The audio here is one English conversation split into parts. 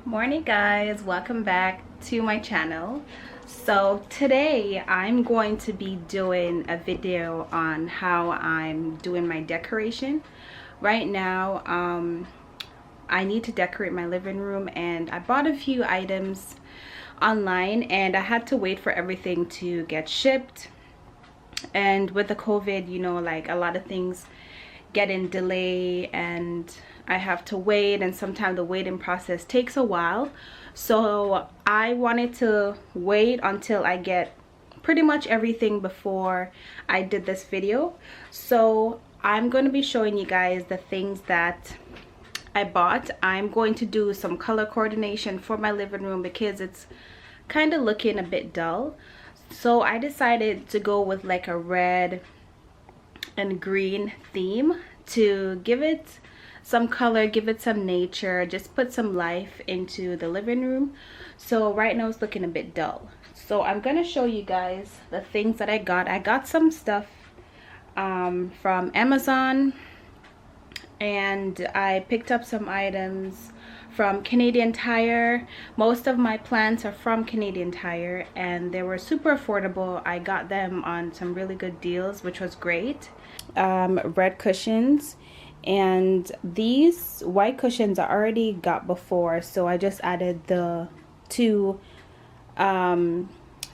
Morning guys, welcome back to my channel. So today I'm going to be doing a video on how I'm doing my decoration. Right now I need to decorate my living room, and I bought a few items online and I had to wait for everything to get shipped. And with the COVID, you know, like a lot of things get in delay and I have to wait, and sometimes the waiting process takes a while. So I wanted to wait until I get pretty much everything before I did this video. So I'm going to be showing you guys the things that I bought. I'm going to do some color coordination for my living room because it's kind of looking a bit dull. So I decided to go with like a red and green theme to give it some color, give it some nature, just put some life into the living room. So right now it's looking a bit dull. So I'm gonna show you guys the things that I got. I got some stuff from Amazon, and I picked up some items from Canadian Tire. Most of my plants are from Canadian Tire and they were super affordable. I got them on some really good deals, which was great. Red cushions, and these white cushions I already got before, so I just added the two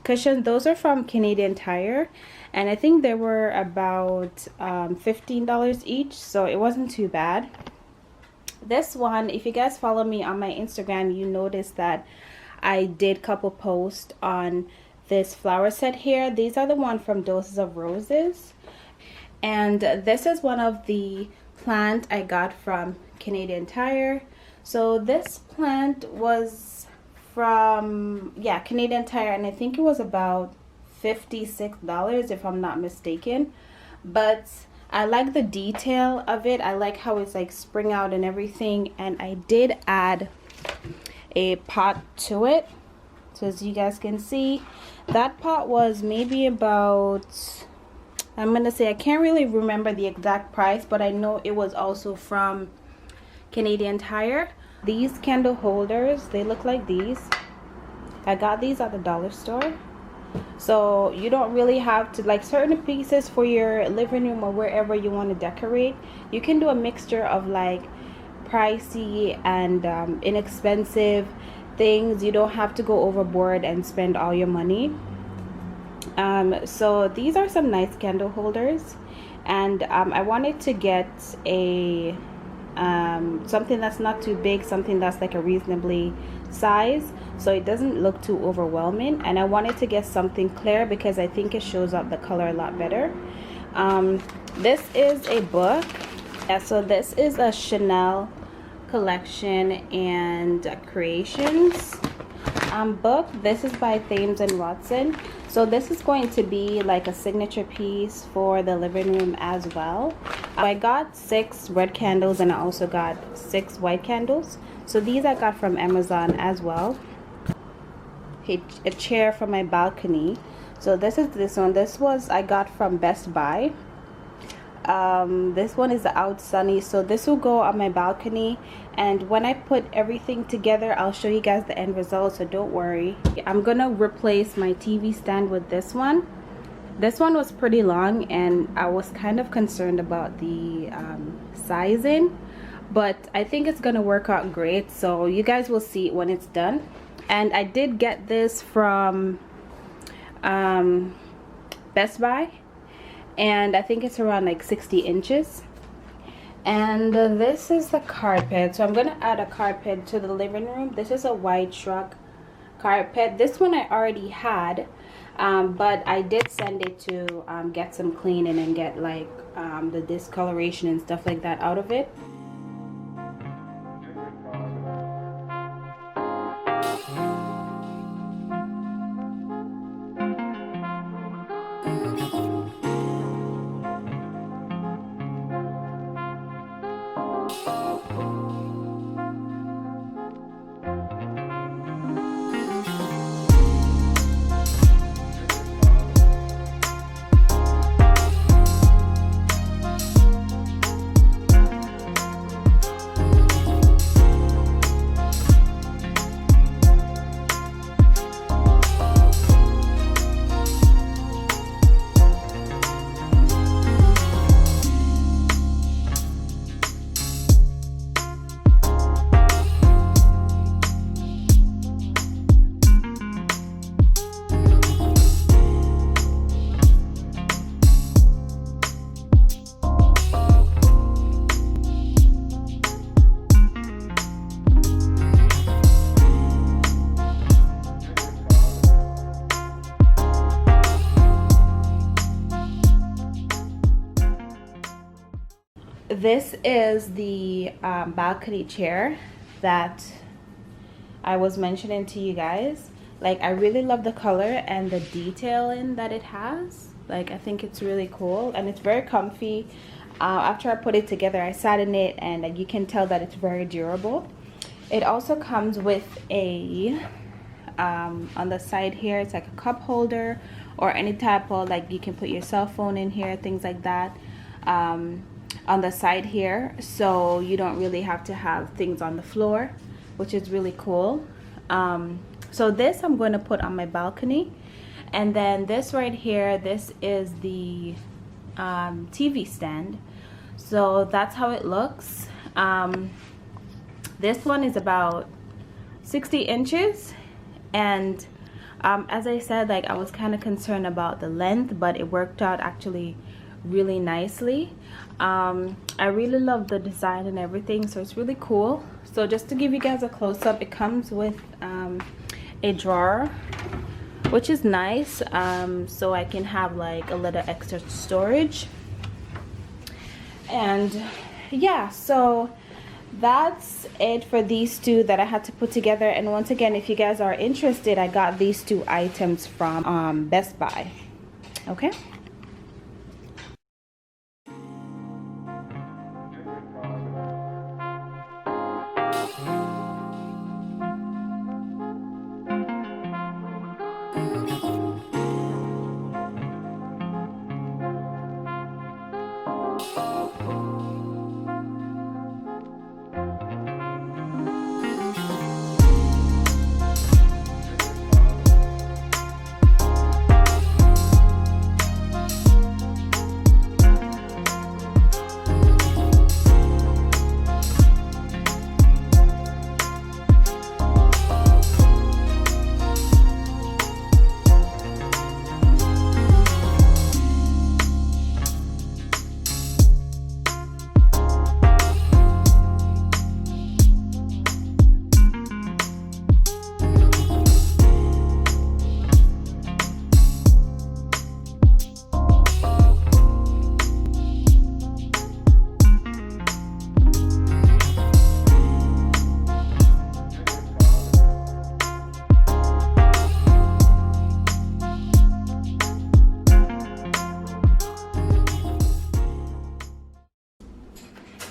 cushions. Those are from Canadian Tire, and I think they were about $15 each, so it wasn't too bad. This one, if you guys follow me on my Instagram, you notice that I did a couple posts on this flower set here. These are the one from Doses of Roses, and this is one of the plant I got from Canadian Tire. So this plant was from, yeah, Canadian Tire, and I think it was about $56 if I'm not mistaken. But I like the detail of it. I like how it's like spring out and everything, and I did add a pot to it. So as you guys can see, that pot was maybe about, I'm gonna say, I can't really remember the exact price, but I know it was also from Canadian Tire. These candle holders, they look like these. I got these at the dollar store. So you don't really have to, like, certain pieces for your living room or wherever you want to decorate, you can do a mixture of like pricey and inexpensive things. You don't have to go overboard and spend all your money. So these are some nice candle holders, and I wanted to get a something that's not too big, something that's like a reasonably size, so it doesn't look too overwhelming. And I wanted to get something clear because I think it shows up the color a lot better. This is a book. Yeah, so this is a Chanel collection and creations book. This is by Thames and Watson. So this is going to be like a signature piece for the living room as well. I got 6 red candles and I also got 6 white candles. So these I got from Amazon as well. A chair for my balcony. So this is this one. This was I got from Best Buy. This one is out sunny, so this will go on my balcony, and when I put everything together I'll show you guys the end result, so don't worry. I'm gonna replace my TV stand with this one. This one was pretty long and I was kind of concerned about the sizing, but I think it's gonna work out great, so you guys will see it when it's done. And I did get this from Best Buy, and I think it's around like 60 inches. And this is the carpet, so I'm gonna add a carpet to the living room. This is a white shrug carpet. This one I already had, but I did send it to get some cleaning and get like the discoloration and stuff like that out of it. This is the balcony chair that I was mentioning to you guys. Like, I really love the color and the detailing that it has. Like, I think it's really cool and it's very comfy. After I put it together, I sat in it and you can tell that it's very durable. It also comes with a on the side here, it's like a cup holder or any type of, like, you can put your cell phone in here, things like that. On the side here, so you don't really have to have things on the floor, which is really cool. So this I'm going to put on my balcony, and then this right here, this is the TV stand. So that's how it looks. This one is about 60 inches, and as I said, like, I was kind of concerned about the length, but it worked out actually really nicely. I really love the design and everything, so it's really cool. So just to give you guys a close-up, it comes with a drawer, which is nice, so I can have like a little extra storage. And yeah, so that's it for these two that I had to put together. And once again, if you guys are interested, I got these two items from Best Buy. Okay.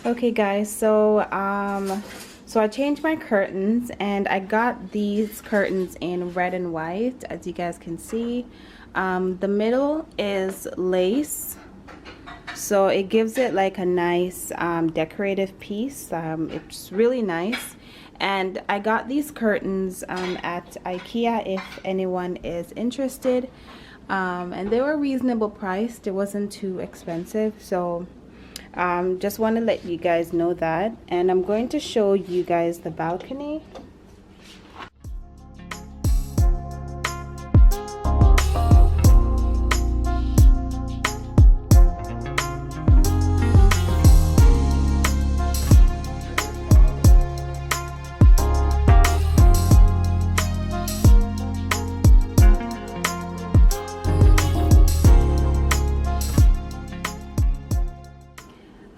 Okay guys, so I changed my curtains and I got these curtains in red and white, as you guys can see. The middle is lace, So it gives it like a nice decorative piece. It's really nice. And I got these curtains at IKEA if anyone is interested. And they were reasonable priced. It wasn't too expensive. So just want to let you guys know that. And I'm going to show you guys the balcony.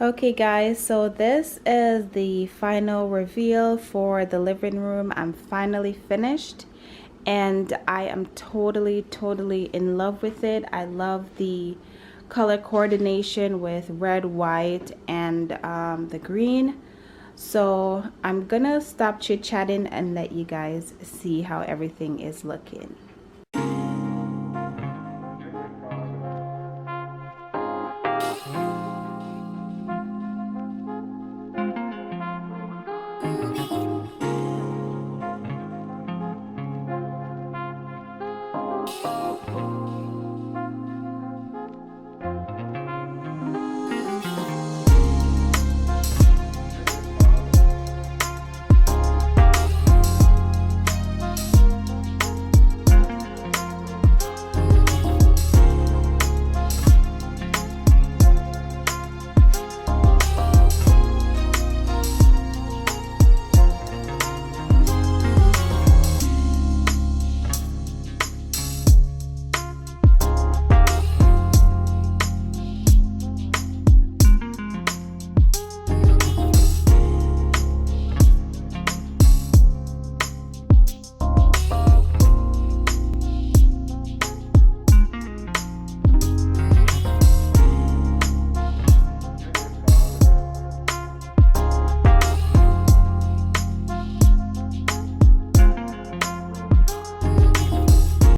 Okay guys, so this is the final reveal for the living room. I'm finally finished and I am totally in love with it. I love the color coordination with red, white, and the green. So I'm gonna stop chit-chatting and let you guys see how everything is looking.